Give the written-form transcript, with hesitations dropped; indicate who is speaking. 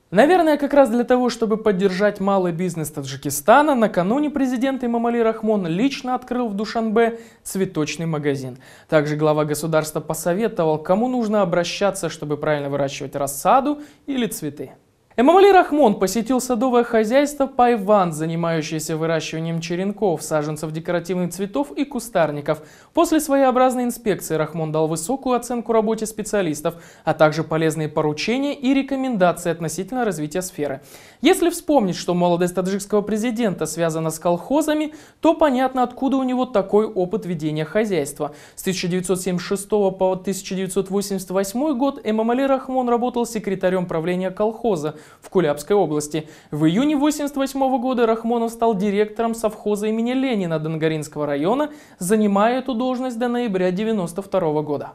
Speaker 1: Наверное, как раз для того, чтобы поддержать малый бизнес Таджикистана, накануне президент Эмомали Рахмон лично открыл в Душанбе цветочный магазин. Также глава государства посоветовал, кому нужно обращаться, чтобы правильно выращивать рассаду или цветы. Эмомали Рахмон посетил садовое хозяйство «Пайван», занимающееся выращиванием черенков, саженцев декоративных цветов и кустарников. После своеобразной инспекции Рахмон дал высокую оценку работе специалистов, а также полезные поручения и рекомендации относительно развития сферы. Если вспомнить, что молодость таджикского президента связана с колхозами, то понятно, откуда у него такой опыт ведения хозяйства. С 1976 по 1988 год Эмомали Рахмон работал секретарем правления колхоза в Кулябской области. В июне 1988 года Рахмонов стал директором совхоза имени Ленина Донгаринского района, занимая эту должность до ноября 1992 года.